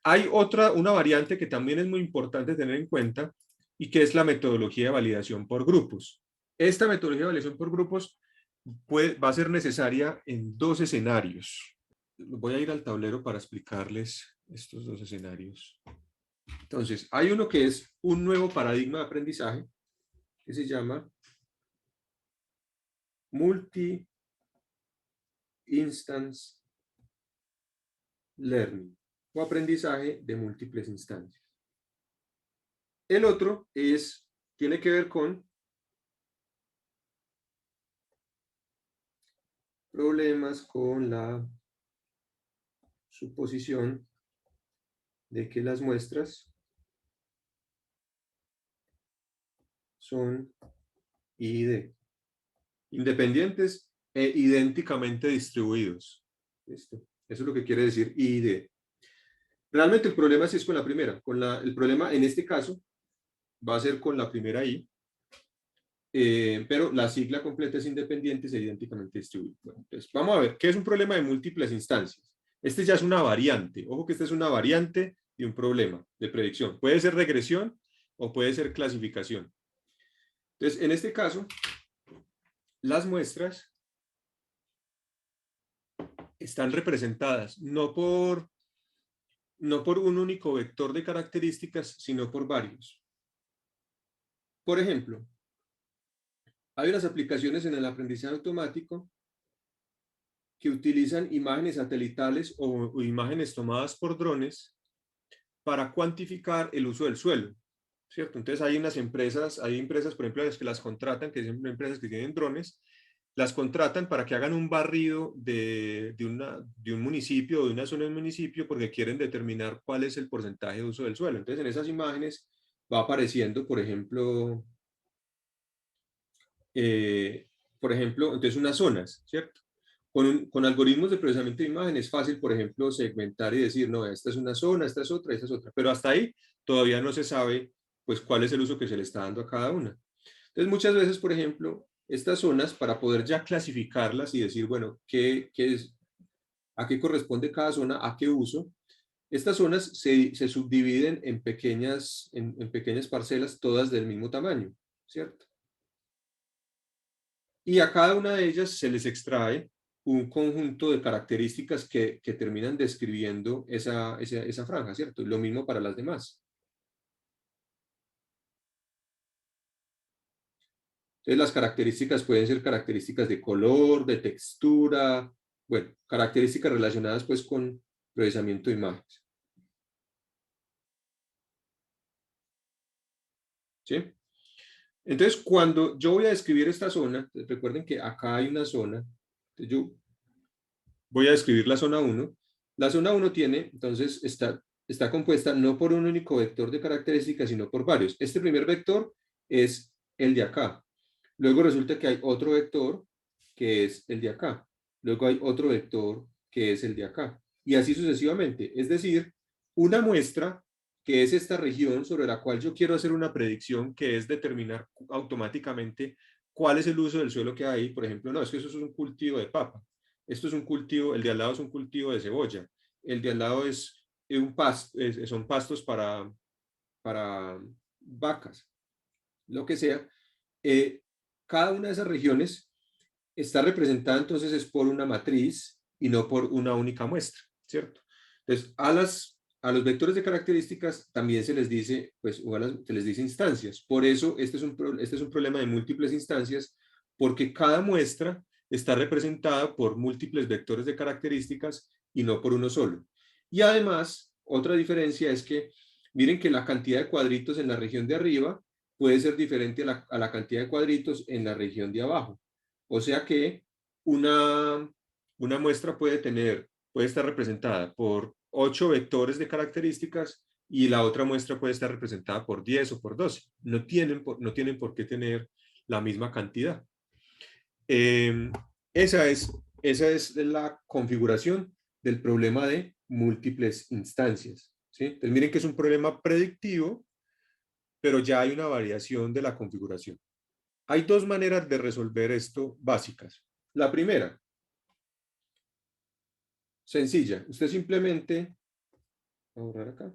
Hay una variante que también es muy importante tener en cuenta y que es la metodología de validación por grupos. Esta metodología de validación por grupos va a ser necesaria en dos escenarios. Voy a ir al tablero para explicarles estos dos escenarios. Entonces, hay uno que es un nuevo paradigma de aprendizaje que se llama Multi-Instance Learning o aprendizaje de múltiples instancias. El otro tiene que ver con problemas con la suposición de que las muestras son ID, independientes e idénticamente distribuidos. ¿Listo? Eso es lo que quiere decir ID. Realmente el problema sí es con la primera. El problema en este caso va a ser con la primera I, pero la sigla completa es independientes e idénticamente distribuidos. Bueno, entonces, vamos a ver, ¿qué es un problema de múltiples instancias? Este ya es una variante. Ojo que esta es una variante de un problema de predicción. Puede ser regresión o puede ser clasificación. Entonces, en este caso, las muestras están representadas no por un único vector de características, sino por varios. Por ejemplo, hay unas aplicaciones en el aprendizaje automático que utilizan imágenes satelitales o imágenes tomadas por drones para cuantificar el uso del suelo, ¿cierto? Entonces hay empresas, por ejemplo, que las contratan, que son empresas que tienen drones, las contratan para que hagan un barrido de un municipio o de una zona del municipio porque quieren determinar cuál es el porcentaje de uso del suelo. Entonces en esas imágenes va apareciendo, por ejemplo, entonces unas zonas, ¿cierto? Con algoritmos de procesamiento de imagen es fácil, por ejemplo, segmentar y decir, no, esta es una zona, esta es otra, esta es otra. Pero hasta ahí todavía no se sabe, pues, cuál es el uso que se le está dando a cada una. Entonces, muchas veces, por ejemplo, estas zonas, para poder ya clasificarlas y decir, bueno, a qué corresponde cada zona, a qué uso, estas zonas se subdividen en pequeñas parcelas, todas del mismo tamaño, ¿cierto? Y a cada una de ellas se les extrae un conjunto de características que terminan describiendo esa franja, ¿cierto? Lo mismo para las demás. Entonces, las características pueden ser características de color, de textura, bueno, características relacionadas pues con procesamiento de imágenes. ¿Sí? Entonces, cuando yo voy a describir esta zona, recuerden que acá hay una zona, entonces yo voy a describir la zona 1. La zona 1 entonces está compuesta no por un único vector de características, sino por varios. Este primer vector es el de acá. Luego resulta que hay otro vector que es el de acá. Luego hay otro vector que es el de acá. Y así sucesivamente. Es decir, una muestra que es esta región sobre la cual yo quiero hacer una predicción, que es determinar automáticamente cuál es el uso del suelo que hay. Por ejemplo, no, es que eso es un cultivo de papa. Esto es un cultivo, el de al lado es un cultivo de cebolla. El de al lado son pastos para vacas, lo que sea. Eh, Cada una de esas regiones está representada entonces es por una matriz y no por una única muestra, ¿cierto? Entonces, a los vectores de características también se les dice, pues, se les dice instancias. Por eso, este es un problema de múltiples instancias, porque cada muestra está representada por múltiples vectores de características y no por uno solo. Y además, otra diferencia es que, miren que la cantidad de cuadritos en la región de arriba puede ser diferente a la cantidad de cuadritos en la región de abajo. O sea que una muestra puede estar representada por 8 vectores de características y la otra muestra puede estar representada por 10 o por 12. No tienen por qué tener la misma cantidad. Eh, esa es la configuración del problema de múltiples instancias, ¿sí? Entonces miren que es un problema predictivo, pero ya hay una variación de la configuración. Hay dos maneras de resolver esto básicas. La primera, sencilla, usted simplemente a borrar acá.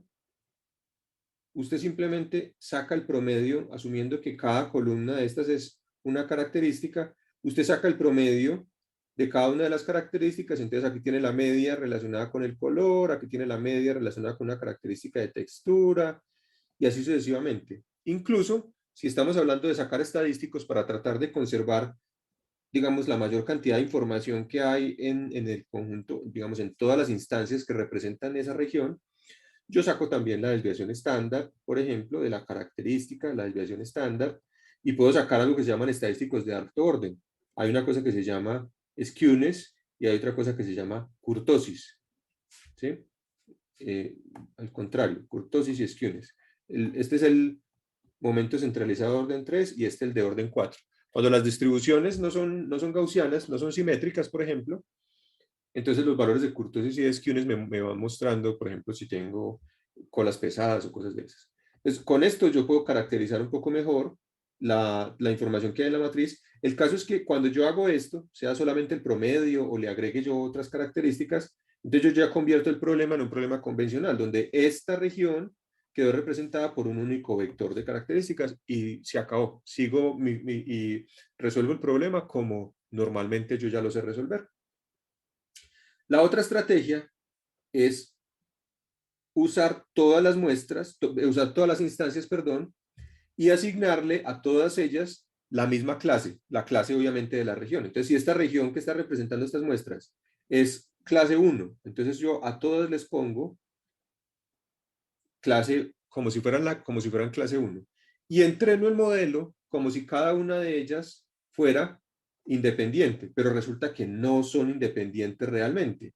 Usted simplemente saca el promedio, asumiendo que cada columna de estas es una característica. Usted saca el promedio de cada una de las características. Entonces aquí tiene la media relacionada con el color, aquí tiene la media relacionada con una característica de textura, y así sucesivamente. Incluso si estamos hablando de sacar estadísticos para tratar de conservar, digamos, la mayor cantidad de información que hay en el conjunto, digamos, en todas las instancias que representan esa región, yo saco también la desviación estándar, por ejemplo, de la característica, la desviación estándar, y puedo sacar algo que se llaman estadísticos de alto orden. Hay una cosa que se llama skewness y hay otra cosa que se llama kurtosis. ¿Sí? Al contrario, kurtosis y skewness. Este es el momento centralizado de orden 3 y este el de orden 4. Cuando las distribuciones no son gaussianas, no son simétricas, por ejemplo, entonces los valores de kurtosis y de skewness me van mostrando, por ejemplo, si tengo colas pesadas o cosas de esas. Entonces, con esto yo puedo caracterizar un poco mejor la información que hay en la matriz. El caso es que cuando yo hago esto, sea solamente el promedio o le agregue yo otras características, entonces yo ya convierto el problema en un problema convencional, donde esta región quedó representada por un único vector de características y se acabó. Sigo y resuelvo el problema como normalmente yo ya lo sé resolver. La otra estrategia es usar todas las muestras, usar todas las instancias, perdón, y asignarle a todas ellas la misma clase, la clase obviamente de la región. Entonces, si esta región que está representando estas muestras es clase 1, entonces yo a todas les pongo clase como si fueran clase 1. Y entreno el modelo como si cada una de ellas fuera independiente, pero resulta que no son independientes realmente.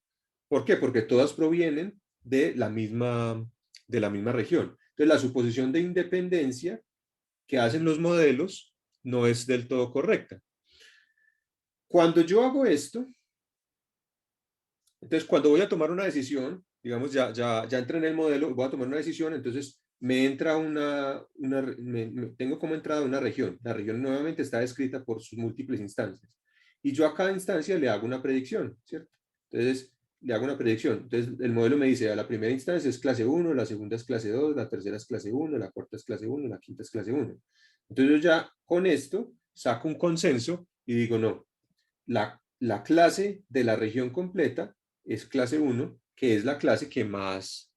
¿Por qué? Porque todas provienen de la misma región. Entonces, la suposición de independencia que hacen los modelos no es del todo correcta. Cuando yo hago esto, entonces cuando voy a tomar una decisión, digamos, ya entrené el modelo, voy a tomar una decisión, entonces me entra tengo como entrada una región. La región nuevamente está descrita por sus múltiples instancias. Y yo a cada instancia le hago una predicción, ¿cierto? Entonces, le hago una predicción. Entonces, el modelo me dice, a la primera instancia es clase 1, la segunda es clase 2, la tercera es clase 1, la cuarta es clase 1, la quinta es clase 1. Entonces, yo ya con esto saco un consenso y digo, no, la clase de la región completa es clase 1, que es la clase que más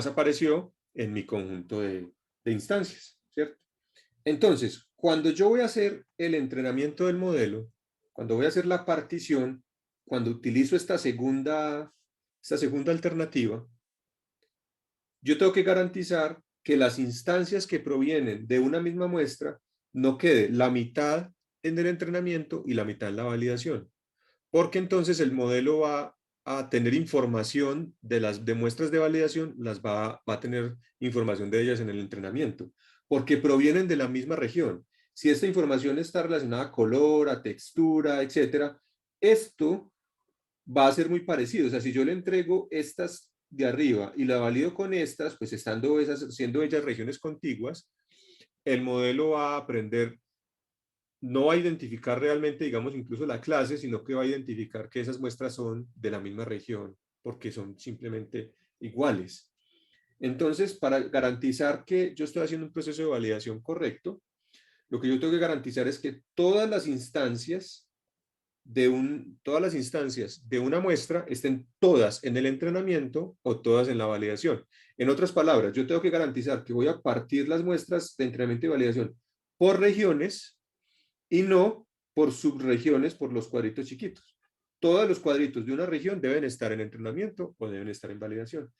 apareció en mi conjunto de instancias, ¿cierto? Entonces, cuando yo voy a hacer el entrenamiento del modelo, cuando voy a hacer la partición, cuando utilizo esta segunda alternativa, yo tengo que garantizar que las instancias que provienen de una misma muestra no quede la mitad en el entrenamiento y la mitad en la validación, porque entonces el modelo va a tener información de las de muestras de validación, va a tener información de ellas en el entrenamiento, porque provienen de la misma región. Si esta información está relacionada a color, a textura, etcétera, esto va a ser muy parecido. O sea, si yo le entrego estas de arriba y la valido con estas, pues siendo ellas regiones contiguas, el modelo va a aprender, no va a identificar realmente, digamos, incluso la clase, sino que va a identificar que esas muestras son de la misma región, porque son simplemente iguales. Entonces, para garantizar que yo estoy haciendo un proceso de validación correcto, lo que yo tengo que garantizar es que todas las instancias de una muestra estén todas en el entrenamiento o todas en la validación. En otras palabras, yo tengo que garantizar que voy a partir las muestras de entrenamiento y validación por regiones y no por subregiones, por los cuadritos chiquitos. Todos los cuadritos de una región deben estar en entrenamiento o deben estar en validación.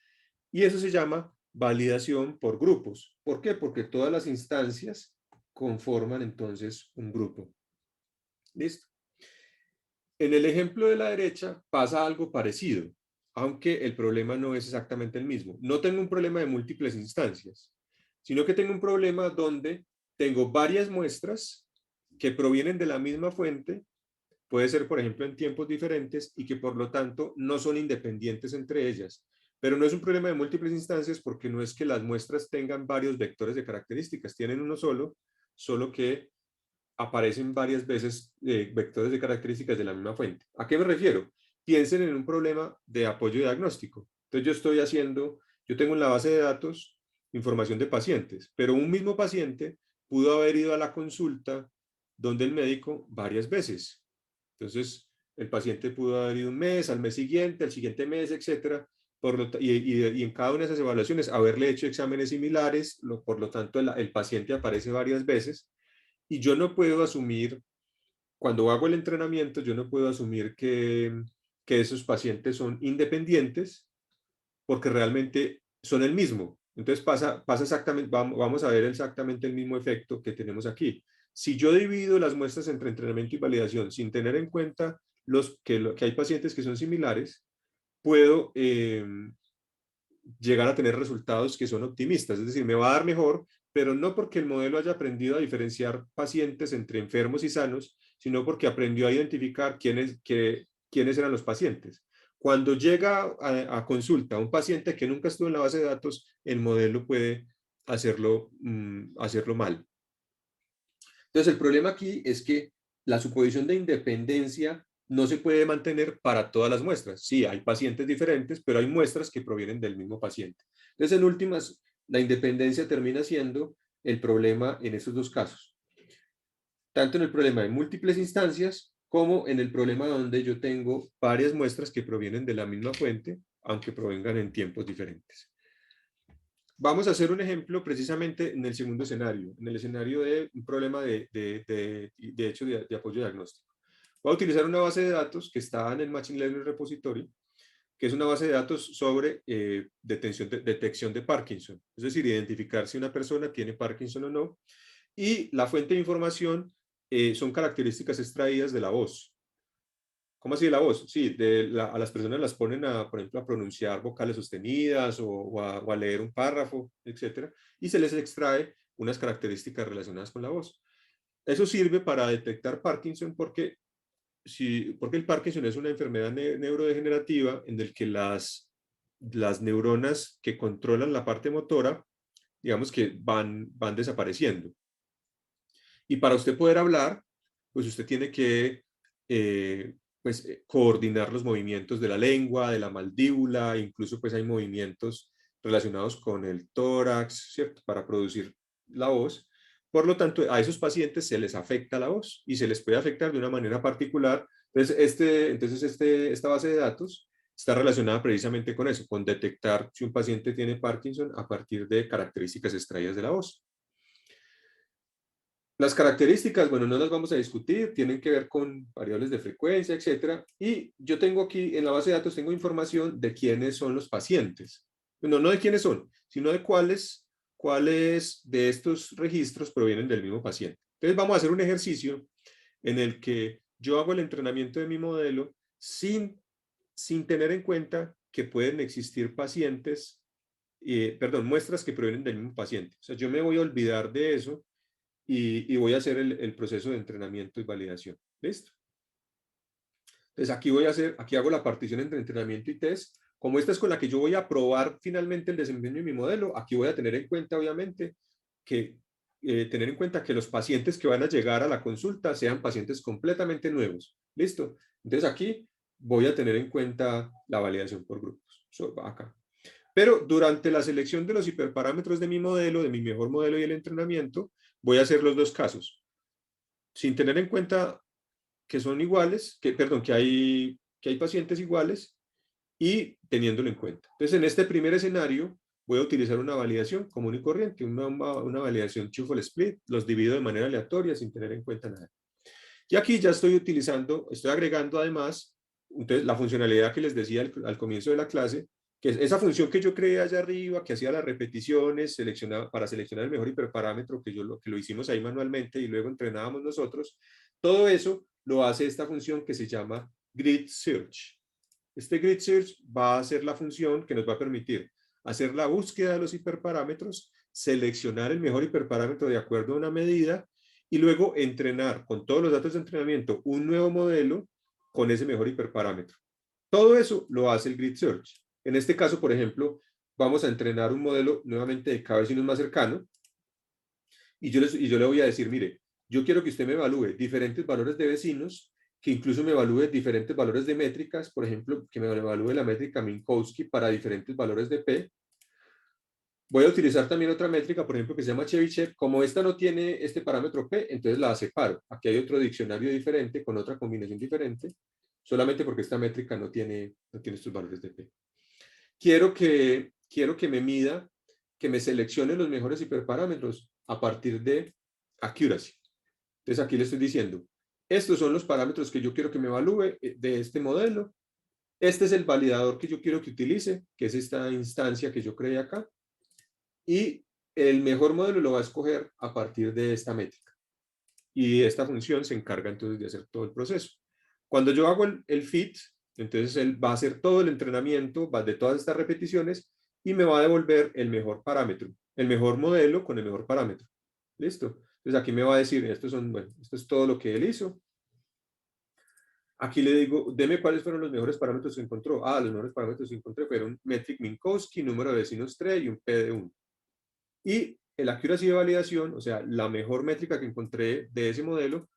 Y eso se llama validación por grupos. ¿Por qué? Porque todas las instancias conforman entonces un grupo. ¿Listo? En el ejemplo de la derecha pasa algo parecido, aunque el problema no es exactamente el mismo. No tengo un problema de múltiples instancias, sino que tengo un problema donde tengo varias muestras que provienen de la misma fuente, puede ser, por ejemplo, en tiempos diferentes y que por lo tanto no son independientes entre ellas. Pero no es un problema de múltiples instancias porque no es que las muestras tengan varios vectores de características, tienen uno solo, solo que aparecen varias veces vectores de características de la misma fuente. ¿A qué me refiero? Piensen en un problema de apoyo diagnóstico. Entonces yo tengo en la base de datos información de pacientes, pero un mismo paciente pudo haber ido a la consulta donde el médico varias veces. Entonces, el paciente pudo haber ido un mes, al mes siguiente, al siguiente mes, etcétera, y en cada una de esas evaluaciones haberle hecho exámenes similares, por lo tanto el paciente aparece varias veces, y yo no puedo asumir, cuando hago el entrenamiento, yo no puedo asumir que esos pacientes son independientes, porque realmente son el mismo. Entonces pasa exactamente, vamos a ver exactamente el mismo efecto que tenemos aquí. Si yo divido las muestras entre entrenamiento y validación sin tener en cuenta que hay pacientes que son similares, puedo llegar a tener resultados que son optimistas. Es decir, me va a dar mejor, pero no porque el modelo haya aprendido a diferenciar pacientes entre enfermos y sanos, sino porque aprendió a identificar quiénes eran los pacientes. Cuando llega a consulta un paciente que nunca estuvo en la base de datos, el modelo puede hacerlo mal. Entonces, el problema aquí es que la suposición de independencia no se puede mantener para todas las muestras. Sí, hay pacientes diferentes, pero hay muestras que provienen del mismo paciente. Entonces, en últimas, la independencia termina siendo el problema en estos dos casos. Tanto en el problema de múltiples instancias como en el problema donde yo tengo varias muestras que provienen de la misma fuente, aunque provengan en tiempos diferentes. Vamos a hacer un ejemplo precisamente en el segundo escenario, en el escenario de un problema de apoyo diagnóstico. Voy a utilizar una base de datos que está en el Machine Learning Repository, que es una base de datos sobre detección de Parkinson, es decir, identificar si una persona tiene Parkinson o no, y la fuente de información son características extraídas de la voz. ¿Cómo así de la voz? Sí, a las personas las ponen por ejemplo, a pronunciar vocales sostenidas o a leer un párrafo, etcétera, y se les extrae unas características relacionadas con la voz. Eso sirve para detectar Parkinson porque el Parkinson es una enfermedad neurodegenerativa en el que las neuronas que controlan la parte motora, digamos que van desapareciendo. Y para usted poder hablar, pues usted tiene que coordinar los movimientos de la lengua, de la mandíbula, incluso pues hay movimientos relacionados con el tórax, ¿cierto? Para producir la voz. Por lo tanto, a esos pacientes se les afecta la voz y se les puede afectar de una manera particular. Entonces esta base de datos está relacionada precisamente con eso, con detectar si un paciente tiene Parkinson a partir de características extraídas de la voz. Las características, bueno, no las vamos a discutir, tienen que ver con variables de frecuencia, etcétera. Y yo tengo aquí en la base de datos, tengo información de quiénes son los pacientes. Bueno, no de quiénes son, sino de cuáles de estos registros provienen del mismo paciente. Entonces vamos a hacer un ejercicio en el que yo hago el entrenamiento de mi modelo sin tener en cuenta que pueden existir muestras que provienen del mismo paciente. O sea, yo me voy a olvidar de eso y voy a hacer el proceso de entrenamiento y validación. ¿Listo? Entonces aquí hago la partición entre entrenamiento y test. Como esta es con la que yo voy a probar finalmente el desempeño de mi modelo, aquí voy a tener en cuenta, obviamente, que los pacientes que van a llegar a la consulta sean pacientes completamente nuevos. ¿Listo? Entonces aquí voy a tener en cuenta la validación por grupos. Acá. Pero durante la selección de los hiperparámetros de mi modelo, de mi mejor modelo y el entrenamiento, voy a hacer los dos casos. Sin tener en cuenta que son iguales, que hay pacientes iguales y teniéndolo en cuenta. Entonces, en este primer escenario, voy a utilizar una validación común y corriente, una validación shuffle split, los divido de manera aleatoria sin tener en cuenta nada. Y aquí ya estoy agregando además, entonces, la funcionalidad que les decía al comienzo de la clase, que es esa función que yo creé allá arriba, que hacía las repeticiones para seleccionar el mejor hiperparámetro, que lo hicimos ahí manualmente y luego entrenábamos nosotros. Todo eso lo hace esta función que se llama Grid Search. Este Grid Search va a ser la función que nos va a permitir hacer la búsqueda de los hiperparámetros, seleccionar el mejor hiperparámetro de acuerdo a una medida y luego entrenar con todos los datos de entrenamiento un nuevo modelo con ese mejor hiperparámetro. Todo eso lo hace el Grid Search. En este caso, por ejemplo, vamos a entrenar un modelo nuevamente de cada vecino más cercano y yo le voy a decir, mire, yo quiero que usted me evalúe diferentes valores de vecinos que incluso me evalúe diferentes valores de métricas, por ejemplo, que me evalúe la métrica Minkowski para diferentes valores de P. Voy a utilizar también otra métrica, por ejemplo, que se llama Chebyshev. Como esta no tiene este parámetro P, entonces la separo. Aquí hay otro diccionario diferente, con otra combinación diferente, solamente porque esta métrica no tiene estos valores de P. Quiero que me mida, que me seleccione los mejores hiperparámetros a partir de accuracy. Entonces aquí le estoy diciendo, estos son los parámetros que yo quiero que me evalúe de este modelo. Este es el validador que yo quiero que utilice, que es esta instancia que yo creé acá. Y el mejor modelo lo va a escoger a partir de esta métrica. Y esta función se encarga entonces de hacer todo el proceso. Cuando yo hago el fit, entonces él va a hacer todo el entrenamiento, va de todas estas repeticiones y me va a devolver el mejor parámetro, el mejor modelo con el mejor parámetro. ¿Listo? Entonces aquí me va a decir, esto es todo lo que él hizo. Aquí le digo, deme cuáles fueron los mejores parámetros que encontró. Ah, los mejores parámetros que encontré fueron metric Minkowski, número de vecinos 3 y un P de 1. Y el accuracy de validación, o sea, la mejor métrica que encontré de ese modelo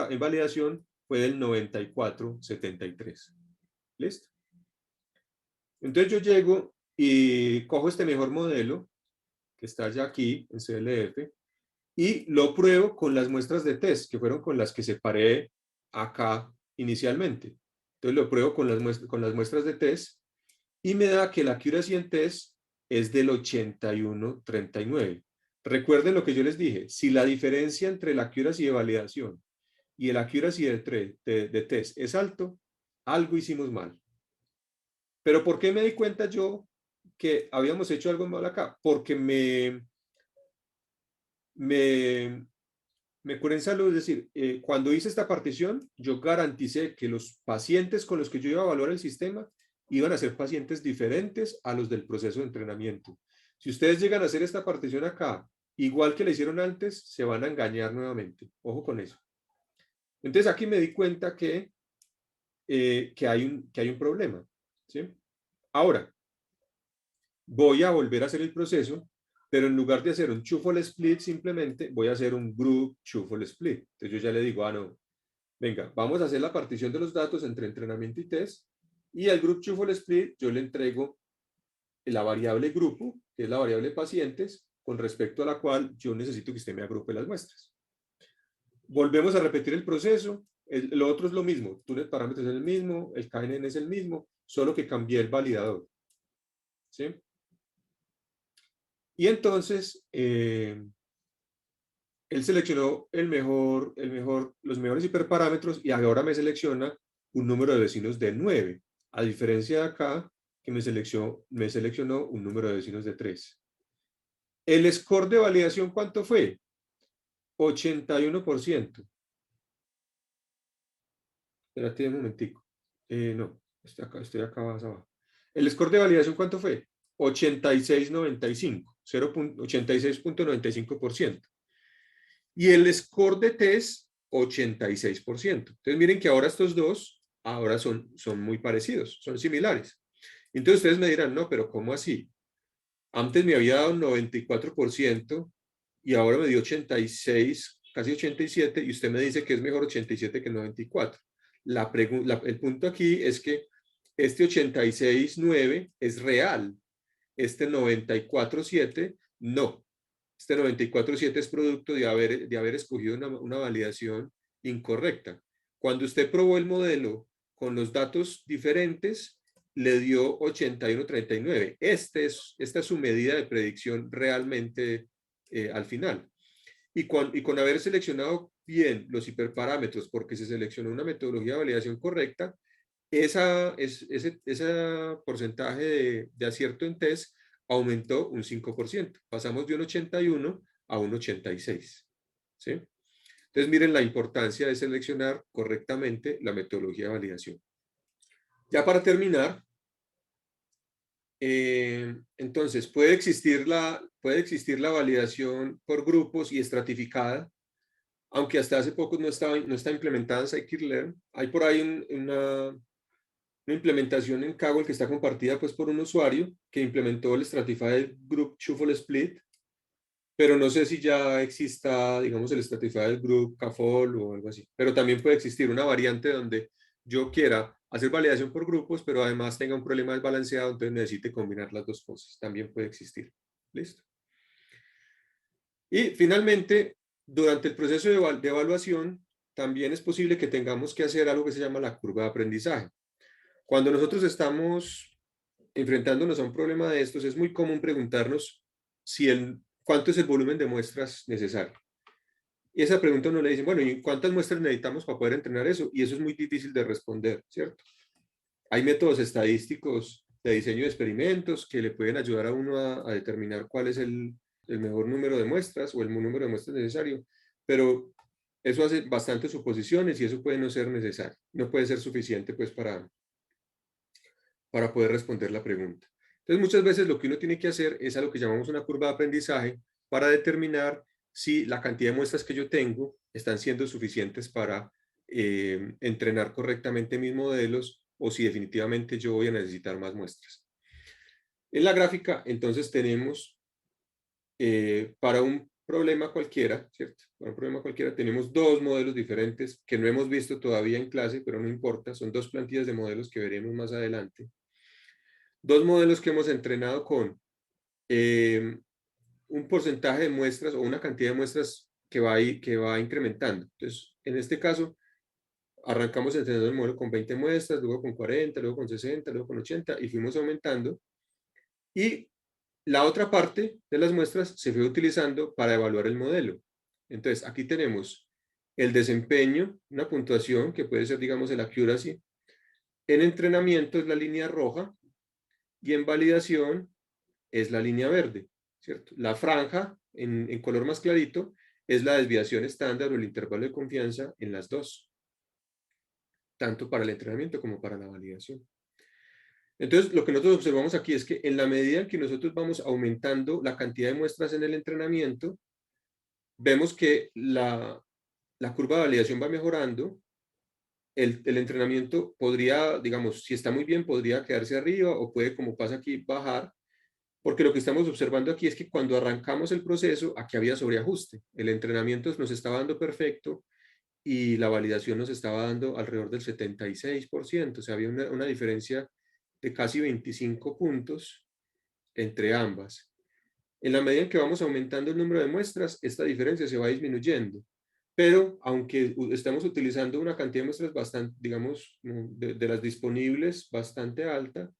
en validación fue del 94,73. ¿Listo? Entonces yo llego y cojo este mejor modelo, que está ya aquí en CLF, y lo pruebo con las muestras de test, que fueron con las que separé acá inicialmente. Entonces lo pruebo con las muestras de test y me da que la accuracy en test es del 81,39. Recuerden lo que yo les dije, si la diferencia entre la accuracy de validación y el accuracy de test es alto, algo hicimos mal. Pero ¿por qué me di cuenta yo que habíamos hecho algo mal acá? Porque me curé en salud, es decir, cuando hice esta partición, yo garanticé que los pacientes con los que yo iba a evaluar el sistema iban a ser pacientes diferentes a los del proceso de entrenamiento. Si ustedes llegan a hacer esta partición acá, igual que la hicieron antes, se van a engañar nuevamente. Ojo con eso. Entonces aquí me di cuenta que hay un problema. ¿Sí? Ahora, voy a volver a hacer el proceso, pero en lugar de hacer un shuffle split, simplemente voy a hacer un group shuffle split. Entonces yo ya le digo, no, venga, vamos a hacer la partición de los datos entre entrenamiento y test, y al group shuffle split yo le entrego la variable grupo, que es la variable pacientes, con respecto a la cual yo necesito que usted me agrupe las muestras. Volvemos a repetir el proceso, lo otro es lo mismo, Tunet parámetros es el mismo, el KNN es el mismo, solo que cambié el validador. ¿Sí? Y entonces, él seleccionó los mejores hiperparámetros y ahora me selecciona un número de vecinos de 9, a diferencia de acá, que me seleccionó un número de vecinos de 3. ¿El score de validación cuánto fue? 81%. Espérate un momentico. No, estoy acá más abajo. ¿El score de validación cuánto fue? 86,95, 86,95%. Y el score de test, 86%. Entonces miren que ahora estos dos, ahora son muy parecidos, son similares. Entonces ustedes me dirán, no, pero ¿cómo así? Antes me había dado un 94% y ahora me dio 86, casi 87, y usted me dice que es mejor 87 que 94. El punto aquí es que este 86,9 es real, este 94,7 no. Este 94,7 es producto de haber escogido una validación incorrecta. Cuando usted probó el modelo con los datos diferentes, le dio 81,39. Esta es su medida de predicción realmente al final. Y con haber seleccionado bien los hiperparámetros, porque se seleccionó una metodología de validación correcta, ese porcentaje de acierto en test aumentó un 5%. Pasamos de un 81 a un 86. ¿Sí? Entonces, miren la importancia de seleccionar correctamente la metodología de validación. Ya para terminar, entonces, puede existir la validación por grupos y estratificada, aunque hasta hace poco no está implementada en Scikit-Learn. Hay por ahí una implementación en Kaggle que está compartida pues por un usuario que implementó el Stratified Group Shuffle Split, pero no sé si ya exista, digamos, el Stratified Group, CAFOL o algo así. Pero también puede existir una variante donde yo quiera hacer validación por grupos, pero además tenga un problema desbalanceado, entonces necesite combinar las dos cosas. También puede existir. ¿Listo? Y finalmente, durante el proceso de evaluación, también es posible que tengamos que hacer algo que se llama la curva de aprendizaje. Cuando nosotros estamos enfrentándonos a un problema de estos, es muy común preguntarnos cuánto es el volumen de muestras necesario. Y esa pregunta uno le dice, bueno, ¿y cuántas muestras necesitamos para poder entrenar eso? Y eso es muy difícil de responder, ¿cierto? Hay métodos estadísticos de diseño de experimentos que le pueden ayudar a uno a determinar cuál es el mejor número de muestras o el número de muestras necesario, pero eso hace bastantes suposiciones y eso puede no ser necesario, no puede ser suficiente pues para poder responder la pregunta. Entonces, muchas veces lo que uno tiene que hacer es a lo que llamamos una curva de aprendizaje para determinar si la cantidad de muestras que yo tengo están siendo suficientes para entrenar correctamente mis modelos o si definitivamente yo voy a necesitar más muestras. En la gráfica, entonces, tenemos para un problema cualquiera, ¿cierto? Para un problema cualquiera tenemos dos modelos diferentes que no hemos visto todavía en clase, pero no importa, son dos plantillas de modelos que veremos más adelante. Dos modelos que hemos entrenado con un porcentaje de muestras o una cantidad de muestras que va incrementando. Entonces, en este caso, arrancamos entrenando el modelo con 20 muestras, luego con 40, luego con 60, luego con 80 y fuimos aumentando. Y la otra parte de las muestras se fue utilizando para evaluar el modelo. Entonces, aquí tenemos el desempeño, una puntuación que puede ser, digamos, el accuracy. En entrenamiento es la línea roja y en validación es la línea verde, ¿cierto? La franja en color más clarito es la desviación estándar o el intervalo de confianza en las dos, tanto para el entrenamiento como para la validación. Entonces, lo que nosotros observamos aquí es que en la medida en que nosotros vamos aumentando la cantidad de muestras en el entrenamiento, vemos que la curva de validación va mejorando, el entrenamiento podría, digamos, si está muy bien, podría quedarse arriba o puede, como pasa aquí, bajar, porque lo que estamos observando aquí es que cuando arrancamos el proceso, aquí había sobreajuste. El entrenamiento nos estaba dando perfecto y la validación nos estaba dando alrededor del 76%. O sea, había una diferencia de casi 25 puntos entre ambas. En la medida en que vamos aumentando el número de muestras, esta diferencia se va disminuyendo. Pero aunque estamos utilizando una cantidad de muestras bastante, digamos, de las disponibles, bastante alta,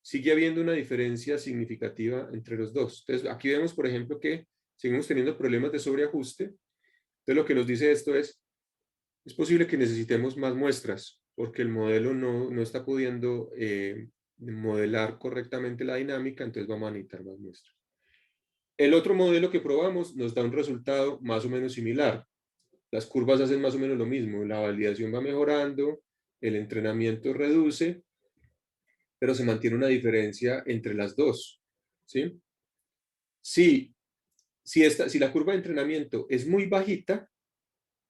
sigue habiendo una diferencia significativa entre los dos. Entonces, aquí vemos, por ejemplo, que seguimos teniendo problemas de sobreajuste. Entonces, lo que nos dice esto es posible que necesitemos más muestras, porque el modelo no está pudiendo modelar correctamente la dinámica, entonces vamos a necesitar más muestras. El otro modelo que probamos nos da un resultado más o menos similar. Las curvas hacen más o menos lo mismo, la validación va mejorando, el entrenamiento reduce, pero se mantiene una diferencia entre las dos, ¿sí? Si, si la curva de entrenamiento es muy bajita,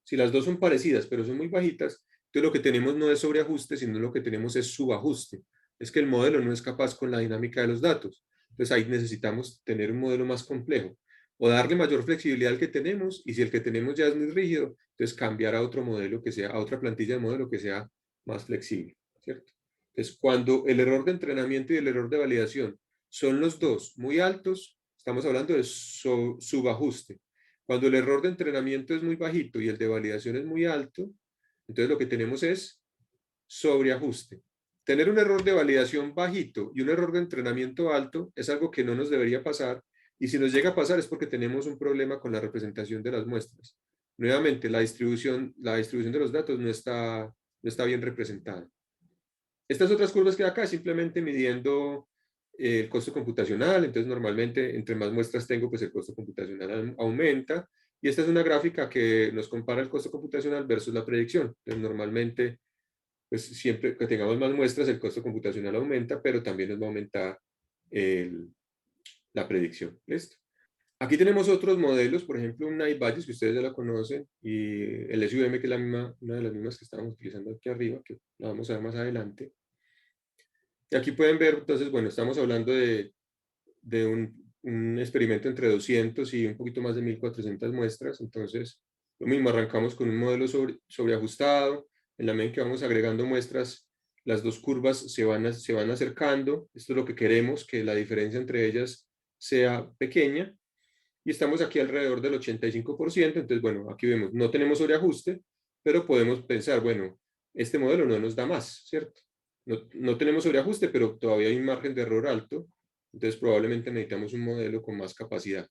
si las dos son parecidas, pero son muy bajitas, entonces lo que tenemos no es sobreajuste, sino lo que tenemos es subajuste. Es que el modelo no es capaz con la dinámica de los datos. Entonces ahí necesitamos tener un modelo más complejo o darle mayor flexibilidad al que tenemos y si el que tenemos ya es muy rígido, entonces cambiar a otro modelo que sea, a otra plantilla de modelo que sea más flexible, ¿cierto? Entonces cuando el error de entrenamiento y el error de validación son los dos muy altos, estamos hablando de subajuste. Cuando el error de entrenamiento es muy bajito y el de validación es muy alto, entonces lo que tenemos es sobreajuste. Tener un error de validación bajito y un error de entrenamiento alto es algo que no nos debería pasar y si nos llega a pasar es porque tenemos un problema con la representación de las muestras. Nuevamente, la distribución de los datos no está bien representada. Estas otras curvas que hay acá simplemente midiendo el costo computacional, entonces normalmente entre más muestras tengo, pues el costo computacional aumenta, y esta es una gráfica que nos compara el costo computacional versus la predicción. Entonces normalmente, pues siempre que tengamos más muestras, el costo computacional aumenta, pero también nos va a aumentar la predicción. ¿Listo? Aquí tenemos otros modelos, por ejemplo, un Naive que ustedes ya la conocen, y el SVM, que es una de las mismas que estamos utilizando aquí arriba, que la vamos a ver más adelante. Y aquí pueden ver, entonces, bueno, estamos hablando de un un experimento entre 200 y un poquito más de 1400 muestras. Entonces, lo mismo, arrancamos con un modelo sobreajustado. En la medida en que vamos agregando muestras, las dos curvas se van acercando. Esto es lo que queremos, que la diferencia entre ellas sea pequeña. Y estamos aquí alrededor del 85%. Entonces, bueno, aquí vemos, no tenemos sobreajuste, pero podemos pensar, bueno, este modelo no nos da más, ¿cierto? No tenemos sobreajuste, pero todavía hay un margen de error alto. Entonces, probablemente necesitamos un modelo con más capacidad.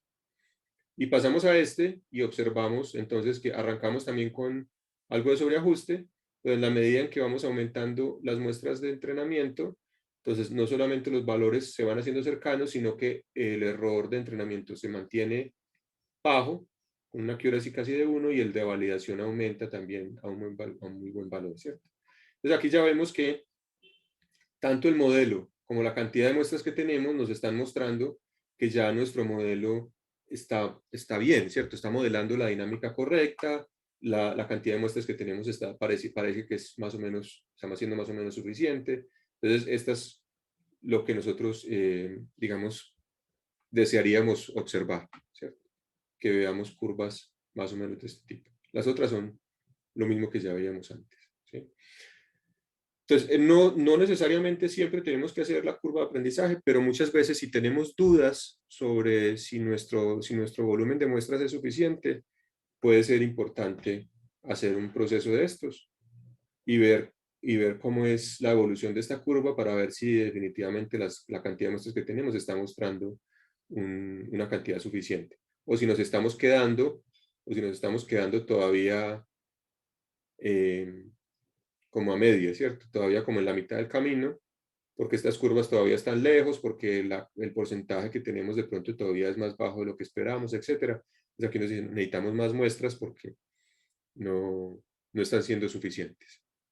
Y pasamos a este y observamos entonces que arrancamos también con algo de sobreajuste, pero en la medida en que vamos aumentando las muestras de entrenamiento, entonces no solamente los valores se van haciendo cercanos, sino que el error de entrenamiento se mantiene bajo, con una accuracy casi de 1, y el de validación aumenta también a un muy buen valor, ¿cierto? Entonces aquí ya vemos que tanto el modelo como la cantidad de muestras que tenemos nos están mostrando que ya nuestro modelo está bien, ¿cierto? Está modelando la dinámica correcta, la cantidad de muestras que tenemos parece que es más o menos, está siendo más o menos suficiente. Entonces, esta es lo que nosotros, digamos, desearíamos observar, ¿cierto? Que veamos curvas más o menos de este tipo. Las otras son lo mismo que ya veíamos antes, ¿sí? Entonces, no necesariamente siempre tenemos que hacer la curva de aprendizaje, pero muchas veces si tenemos dudas sobre si nuestro volumen de muestras es suficiente, puede ser importante hacer un proceso de estos y ver cómo es la evolución de esta curva para ver si definitivamente la cantidad de muestras que tenemos está mostrando una cantidad suficiente. O si nos estamos quedando, o si nos estamos quedando todavía como a media, ¿cierto? Todavía como en la mitad del camino, porque estas curvas todavía están lejos, porque el porcentaje que tenemos de pronto todavía es más bajo de lo que esperamos, etcétera. Pues aquí nos dicen, necesitamos más muestras porque no están siendo suficientes.